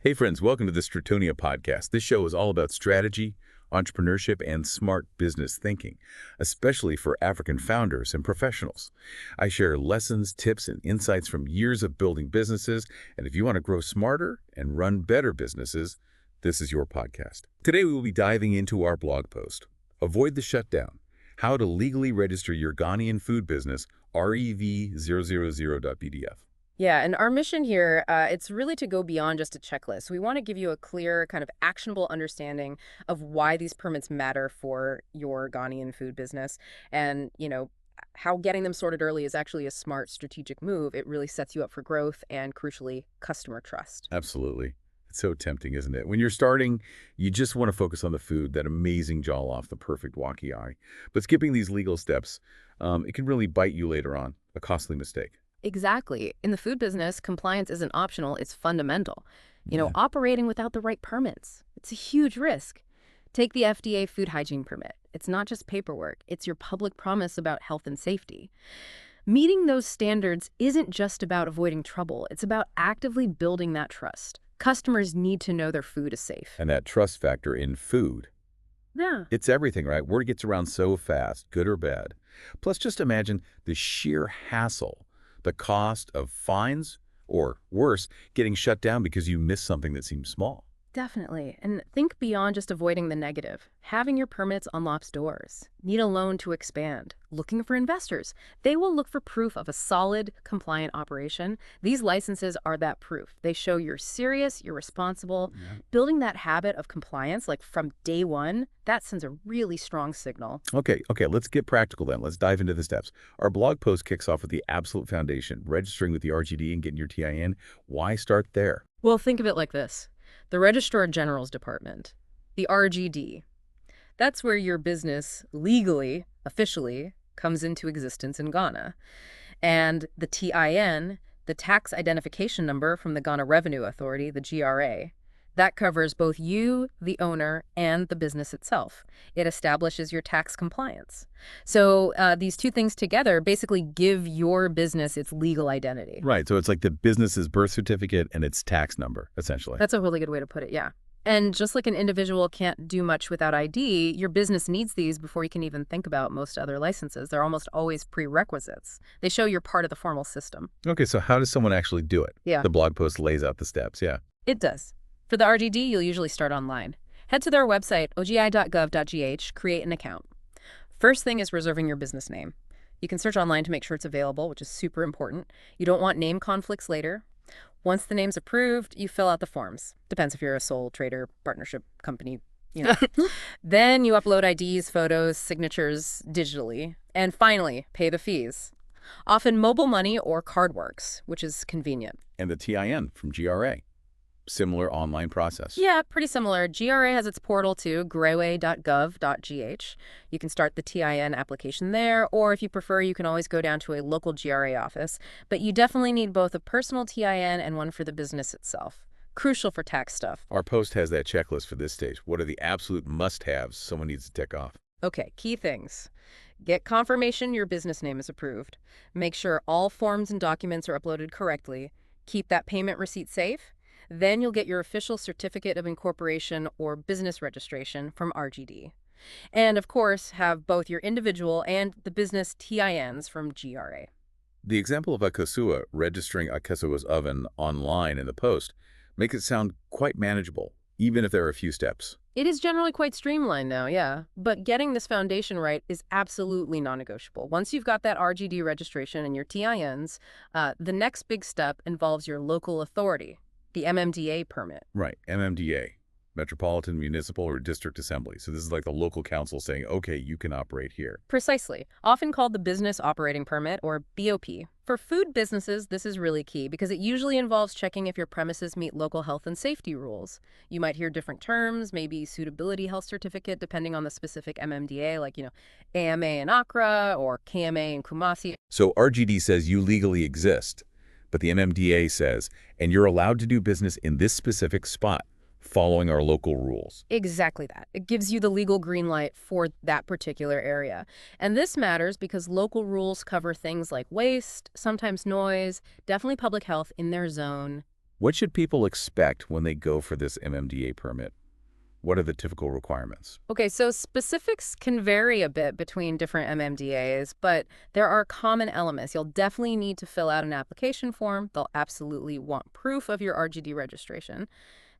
Hey friends, welcome to the Stratonia podcast. This show is all about strategy, entrepreneurship, and smart business thinking, especially for African founders and professionals. I share lessons, tips, and insights from years of building businesses, and if you want to grow smarter and run better businesses, this is your podcast. Today we will be diving into our blog post, Avoid the Shutdown, How to Legally Register Your Ghanaian Food Business, REV000.pdf. Yeah, and our mission here, it's really to go beyond just a checklist. We want to give you a clear, kind of actionable understanding of why these permits matter for your Ghanaian food business and, how getting them sorted early is actually a smart strategic move. It really sets you up for growth and, crucially, customer trust. Absolutely. It's so tempting, isn't it? When you're starting, you just want to focus on the food, that amazing jollof, the perfect waki. But skipping these legal steps, it can really bite you later on, a costly mistake. Exactly. In the food business, compliance isn't optional, it's fundamental. Yeah. Operating without the right permits, it's a huge risk. Take the FDA food hygiene permit. It's not just paperwork, it's your public promise about health and safety. Meeting those standards isn't just about avoiding trouble, it's about actively building that trust. Customers need to know their food is safe. And that trust factor in food, Yeah. it's everything, right? Word gets around so fast, good or bad. Plus, just imagine the sheer hassle, the cost of fines, or worse, getting shut down because you missed something that seems small. Definitely. And think beyond just avoiding the negative. Having your permits unlocks doors. Need a loan to expand. Looking for investors. They will look for proof of a solid, compliant operation. These licenses are that proof. They show you're serious, you're responsible. Yeah. Building that habit of compliance, like from day one, that sends a really strong signal. Okay, let's get practical then. Let's dive into the steps. Our blog post kicks off with the absolute foundation, registering with the RGD and getting your TIN. Why start there? Well, think of it like this. The Registrar General's Department, the RGD, that's where your business legally, officially, comes into existence in Ghana. And the TIN, the Tax Identification Number from the Ghana Revenue Authority, the GRA, that covers both you, the owner, and the business itself. It establishes your tax compliance. So these two things together basically give your business its legal identity. Right, so it's like the business's birth certificate and its tax number, essentially. That's a really good way to put it, yeah. And just like an individual can't do much without ID, your business needs these before you can even think about most other licenses. They're almost always prerequisites. They show you're part of the formal system. Okay, so how does someone actually do it? Yeah. The blog post lays out the steps, yeah. It does. For the RGD, you'll usually start online. Head to their website, ogi.gov.gh, create an account. First thing is reserving your business name. You can search online to make sure it's available, which is super important. You don't want name conflicts later. Once the name's approved, you fill out the forms. Depends if you're a sole trader, partnership, company, Then you upload IDs, photos, signatures digitally. And finally, pay the fees. Often mobile money or card works, which is convenient. And the TIN from GRA. Similar online process. Yeah, pretty similar. GRA has its portal too, grewe.gov.gh. You can start the TIN application there, or if you prefer, you can always go down to a local GRA office. But you definitely need both a personal TIN and one for the business itself. Crucial for tax stuff. Our post has that checklist for this stage. What are the absolute must-haves someone needs to tick off? Okay, key things. Get confirmation your business name is approved. Make sure all forms and documents are uploaded correctly. Keep that payment receipt safe. Then you'll get your official certificate of incorporation or business registration from RGD. And of course, have both your individual and the business TINs from GRA. The example of Akosua registering Akosua's oven online in the post makes it sound quite manageable, even if there are a few steps. It is generally quite streamlined now, yeah. But getting this foundation right is absolutely non-negotiable. Once you've got that RGD registration and your TINs, the next big step involves your local authority. The MMDA permit. Right, MMDA, Metropolitan Municipal or District Assembly. So this is like the local council saying, okay, you can operate here. Precisely. Often called the Business Operating Permit, or BOP. For food businesses, this is really key because it usually involves checking if your premises meet local health and safety rules. You might hear different terms, maybe suitability health certificate, depending on the specific MMDA, like, AMA in Accra or KMA in Kumasi. So RGD says you legally exist, but the MMDA says, and you're allowed to do business in this specific spot, following our local rules. Exactly that. It gives you the legal green light for that particular area. And this matters because local rules cover things like waste, sometimes noise, definitely public health in their zone. What should people expect when they go for this MMDA permit? What are the typical requirements? Okay, so specifics can vary a bit between different MMDAs, but there are common elements. You'll definitely need to fill out an application form. They'll absolutely want proof of your RGD registration.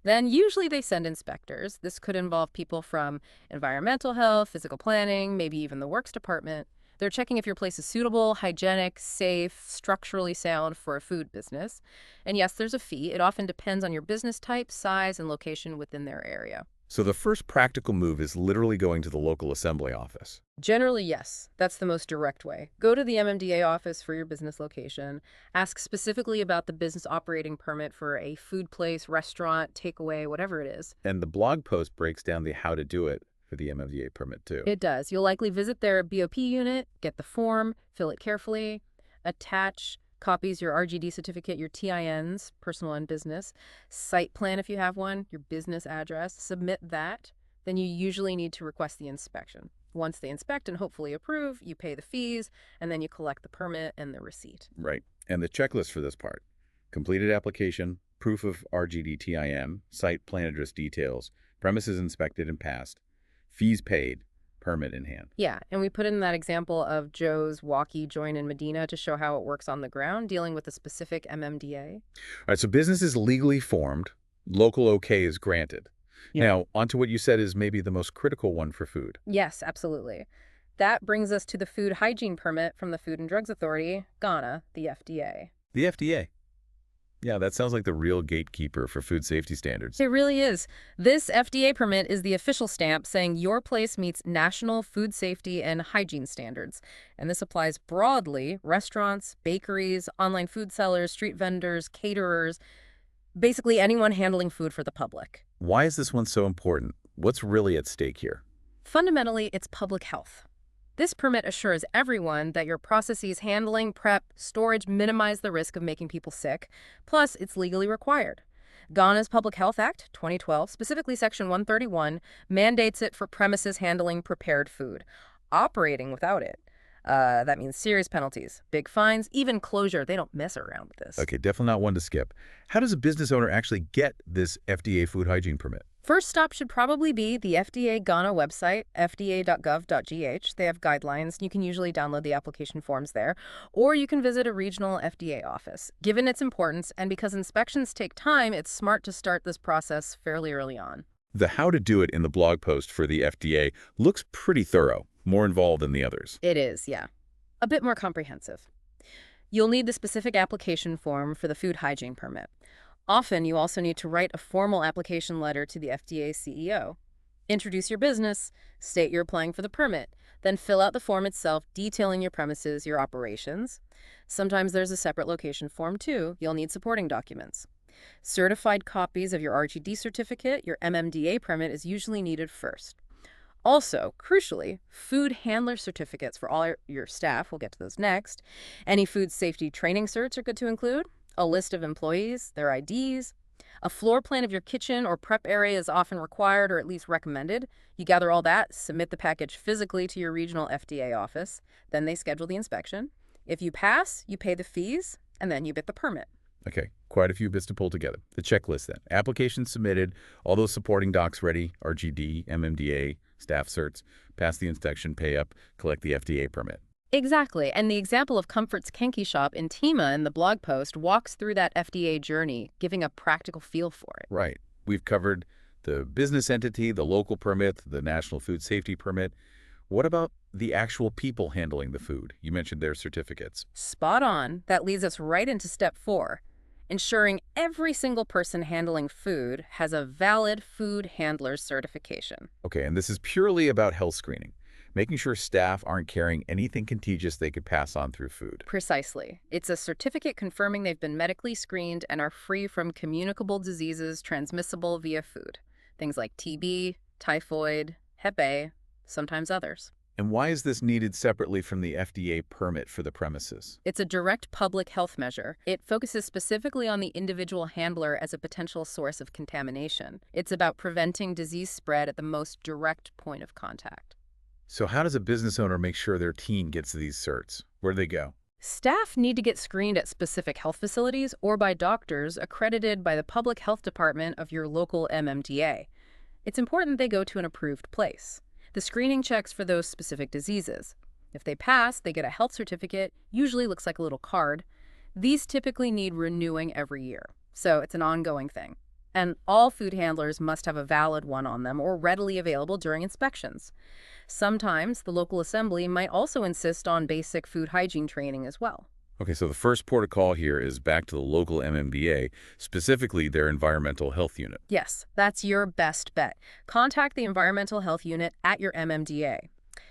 Then usually they send inspectors. This could involve people from environmental health, physical planning, maybe even the works department. They're checking if your place is suitable, hygienic, safe, structurally sound for a food business. And yes, there's a fee. It often depends on your business type, size, and location within their area. So the first practical move is literally going to the local assembly office. Generally, yes. That's the most direct way. Go to the MMDA office for your business location. Ask specifically about the business operating permit for a food place, restaurant, takeaway, whatever it is. And the blog post breaks down the how to do it for the MMDA permit too. It does. You'll likely visit their BOP unit, get the form, fill it carefully, attach copies, your RGD certificate, your TINs, personal and business, site plan if you have one, your business address, submit that. Then you usually need to request the inspection. Once they inspect and hopefully approve, you pay the fees, and then you collect the permit and the receipt. Right. And the checklist for this part: completed application, proof of RGD TIN, site plan address details, premises inspected and passed, fees paid, permit in hand. Yeah, and we put in that example of Joe's walkie joint in Medina to show how it works on the ground, dealing with a specific MMDA. All right, so business is legally formed, local OK is granted. Yeah. Now, onto what you said is maybe the most critical one for food. Yes, absolutely. That brings us to the food hygiene permit from the Food and Drugs Authority, Ghana, the FDA. The FDA. Yeah, that sounds like the real gatekeeper for food safety standards. It really is. This FDA permit is the official stamp saying your place meets national food safety and hygiene standards. And this applies broadly: restaurants, bakeries, online food sellers, street vendors, caterers, basically anyone handling food for the public. Why is this one so important? What's really at stake here? Fundamentally, it's public health. This permit assures everyone that your processes handling, prep, storage minimize the risk of making people sick. Plus, it's legally required. Ghana's Public Health Act, 2012, specifically Section 131, mandates it for premises handling prepared food. Operating without it, that means serious penalties, big fines, even closure. They don't mess around with this. Okay, definitely not one to skip. How does a business owner actually get this FDA food hygiene permit? First stop should probably be the FDA Ghana website, fda.gov.gh. They have guidelines. You can usually download the application forms there, or you can visit a regional FDA office. Given its importance, and because inspections take time, it's smart to start this process fairly early on. The how to do it in the blog post for the FDA looks pretty thorough, more involved than the others. It is, yeah. A bit more comprehensive. You'll need the specific application form for the food hygiene permit. Often, you also need to write a formal application letter to the FDA CEO. Introduce your business, state you're applying for the permit, then fill out the form itself detailing your premises, your operations. Sometimes there's a separate location form too. You'll need supporting documents. Certified copies of your RGD certificate, your MMDA permit is usually needed first. Also, crucially, food handler certificates for all your staff. We'll get to those next. Any food safety training certs are good to include. A list of employees, their IDs. A floor plan of your kitchen or prep area is often required or at least recommended. You gather all that, submit the package physically to your regional FDA office. Then they schedule the inspection. If you pass, you pay the fees, and then you get the permit. Okay, quite a few bits to pull together. The checklist then. Application submitted, all those supporting docs ready, RGD, MMDA, staff certs, pass the inspection, pay up, collect the FDA permit. Exactly, and the example of Comfort's Kenki Shop in Tima in the blog post walks through that FDA journey, giving a practical feel for it. Right. We've covered the business entity, the local permit, the national food safety permit. What about the actual people handling the food? You mentioned their certificates. Spot on. That leads us right into step 4. Ensuring every single person handling food has a valid food handler's certification. Okay, and this is purely about health screening, making sure staff aren't carrying anything contagious they could pass on through food. Precisely. It's a certificate confirming they've been medically screened and are free from communicable diseases transmissible via food. Things like TB, typhoid, Hep A, sometimes others. And why is this needed separately from the FDA permit for the premises? It's a direct public health measure. It focuses specifically on the individual handler as a potential source of contamination. It's about preventing disease spread at the most direct point of contact. So how does a business owner make sure their team gets these certs? Where do they go? Staff need to get screened at specific health facilities or by doctors accredited by the Public Health Department of your local MMDA. It's important they go to an approved place. The screening checks for those specific diseases. If they pass, they get a health certificate, usually looks like a little card. These typically need renewing every year, so it's an ongoing thing. And all food handlers must have a valid one on them or readily available during inspections. Sometimes the local assembly might also insist on basic food hygiene training as well. Okay, so the first port of call here is back to the local MMDA, specifically their environmental health unit. Yes, that's your best bet. Contact the environmental health unit at your MMDA.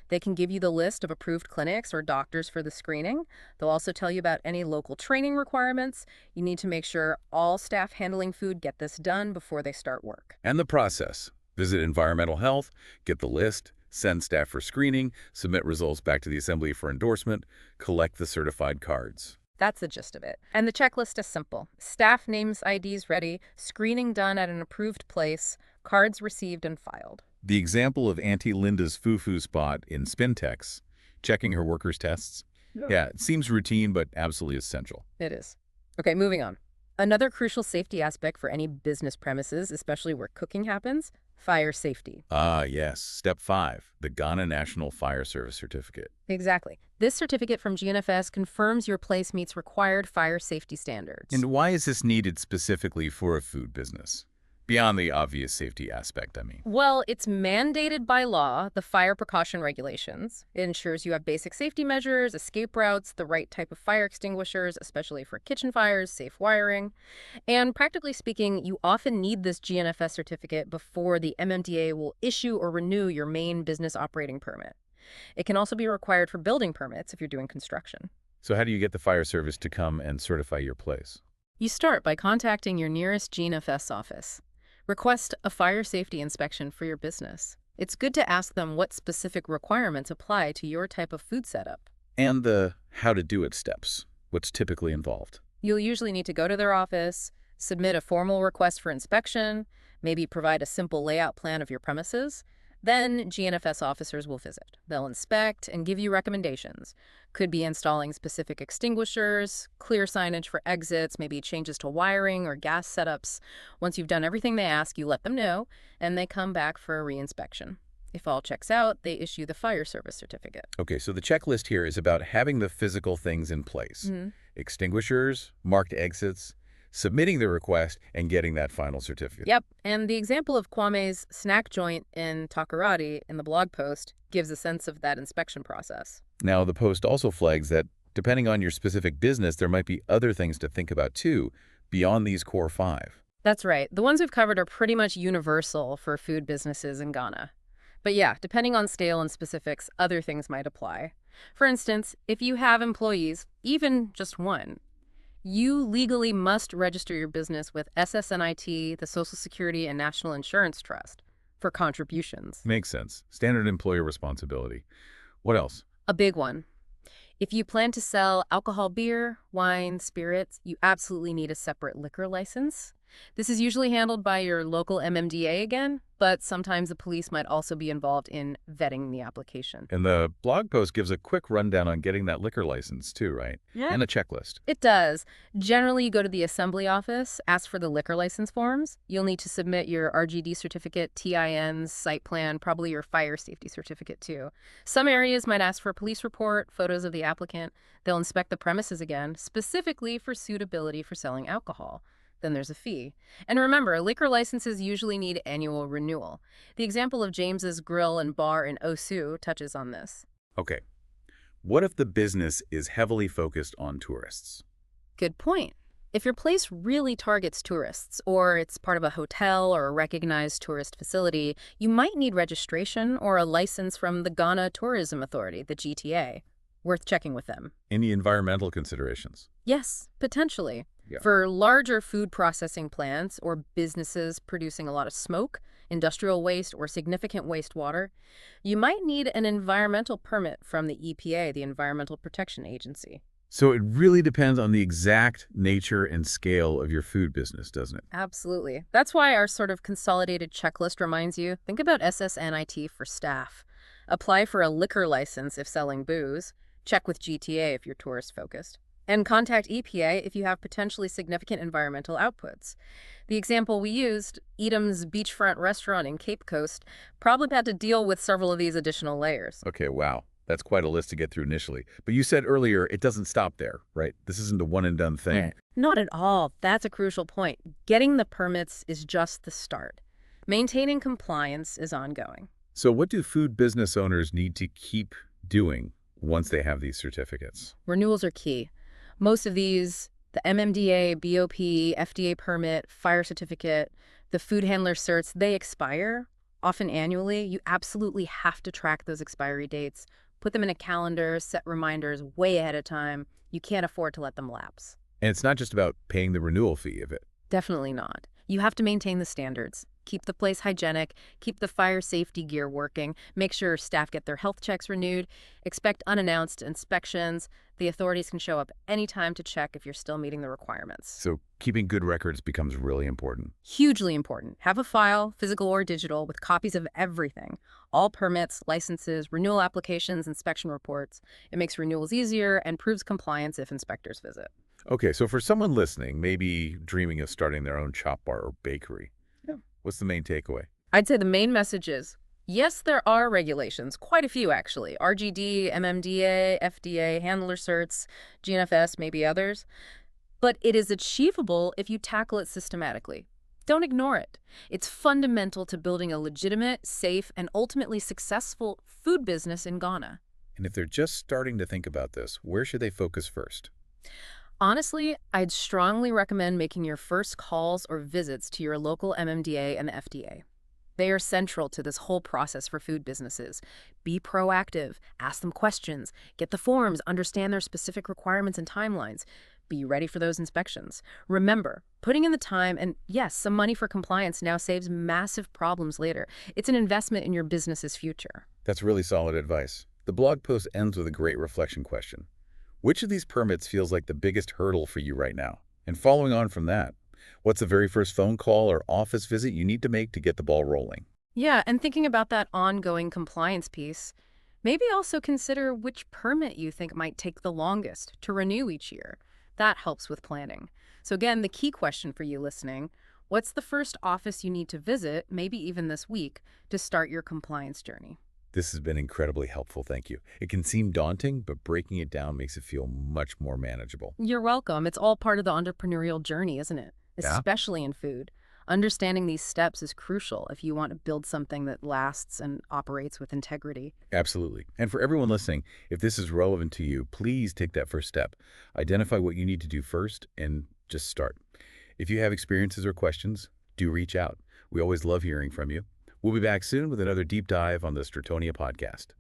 They can give you the list of approved clinics or doctors for the screening. They'll also tell you about any local training requirements. You need to make sure all staff handling food get this done before they start work. And the process. Visit environmental health, get the list, send staff for screening, submit results back to the assembly for endorsement, collect the certified cards. That's the gist of it. And the checklist is simple. Staff names, IDs ready, screening done at an approved place, cards received and filed. The example of Auntie Linda's foo-foo spot in Spintex, checking her workers' tests. Yeah, it seems routine, but absolutely essential. It is. Okay, moving on. Another crucial safety aspect for any business premises, especially where cooking happens, fire safety. Ah, yes. Step 5, the Ghana National Fire Service Certificate. Exactly. This certificate from GNFS confirms your place meets required fire safety standards. And why is this needed specifically for a food business? Beyond the obvious safety aspect, I mean. Well, it's mandated by law, the fire precaution regulations. It ensures you have basic safety measures, escape routes, the right type of fire extinguishers, especially for kitchen fires, safe wiring. And practically speaking, you often need this GNFS certificate before the MMDA will issue or renew your main business operating permit. It can also be required for building permits if you're doing construction. So how do you get the fire service to come and certify your place? You start by contacting your nearest GNFS office. Request a fire safety inspection for your business. It's good to ask them what specific requirements apply to your type of food setup. And the how to do it steps. What's typically involved? You'll usually need to go to their office, submit a formal request for inspection, maybe provide a simple layout plan of your premises. Then GNFS officers will visit. They'll inspect and give you recommendations. Could be installing specific extinguishers, clear signage for exits, maybe changes to wiring or gas setups. Once you've done everything they ask, you let them know, and they come back for a re-inspection. If all checks out, they issue the fire service certificate. Okay, so the checklist here is about having the physical things in place. Extinguishers, marked exits, submitting the request, and getting that final certificate. Yep, and the example of Kwame's snack joint in Takoradi in the blog post gives a sense of that inspection process. Now, the post also flags that, depending on your specific business, there might be other things to think about too, beyond these core 5. That's right. The ones we've covered are pretty much universal for food businesses in Ghana. But yeah, depending on scale and specifics, other things might apply. For instance, if you have employees, even just one, you legally must register your business with SSNIT, the Social Security and National Insurance Trust, for contributions. Makes sense. Standard employer responsibility. What else? A big one. If you plan to sell alcohol, beer, wine, spirits, you absolutely need a separate liquor license. This is usually handled by your local MMDA again, but sometimes the police might also be involved in vetting the application. And the blog post gives a quick rundown on getting that liquor license too, right? Yeah. And a checklist. It does. Generally, you go to the assembly office, ask for the liquor license forms. You'll need to submit your RGD certificate, TINs, site plan, probably your fire safety certificate too. Some areas might ask for a police report, photos of the applicant. They'll inspect the premises again, specifically for suitability for selling alcohol. Then there's a fee. And remember, liquor licenses usually need annual renewal. The example of James's Grill and Bar in Osu touches on this. Okay. What if the business is heavily focused on tourists? Good point. If your place really targets tourists, or it's part of a hotel or a recognized tourist facility, you might need registration or a license from the Ghana Tourism Authority, the GTA. Worth checking with them. Any environmental considerations? Yes, potentially. Yeah. For larger food processing plants or businesses producing a lot of smoke, industrial waste, or significant wastewater, you might need an environmental permit from the EPA, the Environmental Protection Agency. So it really depends on the exact nature and scale of your food business, doesn't it? Absolutely. That's why our sort of consolidated checklist reminds you, think about SSNIT for staff. Apply for a liquor license if selling booze. Check with GTA if you're tourist-focused. And contact EPA if you have potentially significant environmental outputs. The example we used, Edam's beachfront restaurant in Cape Coast, probably had to deal with several of these additional layers. Okay, wow. That's quite a list to get through initially. But you said earlier it doesn't stop there, right? This isn't a one-and-done thing. Right. Not at all. That's a crucial point. Getting the permits is just the start. Maintaining compliance is ongoing. So what do food business owners need to keep doing once they have these certificates? Renewals are key. Most of these, the MMDA, BOP, FDA permit, fire certificate, the food handler certs, they expire, often annually. You absolutely have to track those expiry dates, put them in a calendar, set reminders way ahead of time. You can't afford to let them lapse. And it's not just about paying the renewal fee of it. Definitely not. You have to maintain the standards. Keep the place hygienic, keep the fire safety gear working, make sure staff get their health checks renewed, expect unannounced inspections. The authorities can show up anytime to check if you're still meeting the requirements. So keeping good records becomes really important. Hugely important. Have a file, physical or digital, with copies of everything. All permits, licenses, renewal applications, inspection reports. It makes renewals easier and proves compliance if inspectors visit. Okay, so for someone listening, maybe dreaming of starting their own chop bar or bakery, what's the main takeaway? I'd say the main message is, yes, there are regulations, quite a few actually. RGD, MMDA, FDA, handler certs, GNFS, maybe others. But it is achievable if you tackle it systematically. Don't ignore it. It's fundamental to building a legitimate, safe, and ultimately successful food business in Ghana. And if they're just starting to think about this, where should they focus first? Honestly, I'd strongly recommend making your first calls or visits to your local MMDA and the FDA. They are central to this whole process for food businesses. Be proactive, ask them questions, get the forms, understand their specific requirements and timelines. Be ready for those inspections. Remember, putting in the time and, yes, some money for compliance now saves massive problems later. It's an investment in your business's future. That's really solid advice. The blog post ends with a great reflection question. Which of these permits feels like the biggest hurdle for you right now? And following on from that, what's the very first phone call or office visit you need to make to get the ball rolling? Yeah, and thinking about that ongoing compliance piece, maybe also consider which permit you think might take the longest to renew each year. That helps with planning. So again, the key question for you listening, what's the first office you need to visit, maybe even this week, to start your compliance journey? This has been incredibly helpful, thank you. It can seem daunting, but breaking it down makes it feel much more manageable. You're welcome. It's all part of the entrepreneurial journey, isn't it? Yeah. Especially in food. Understanding these steps is crucial if you want to build something that lasts and operates with integrity. Absolutely. And for everyone listening, if this is relevant to you, please take that first step. Identify what you need to do first and just start. If you have experiences or questions, do reach out. We always love hearing from you. We'll be back soon with another deep dive on the Stratonia podcast.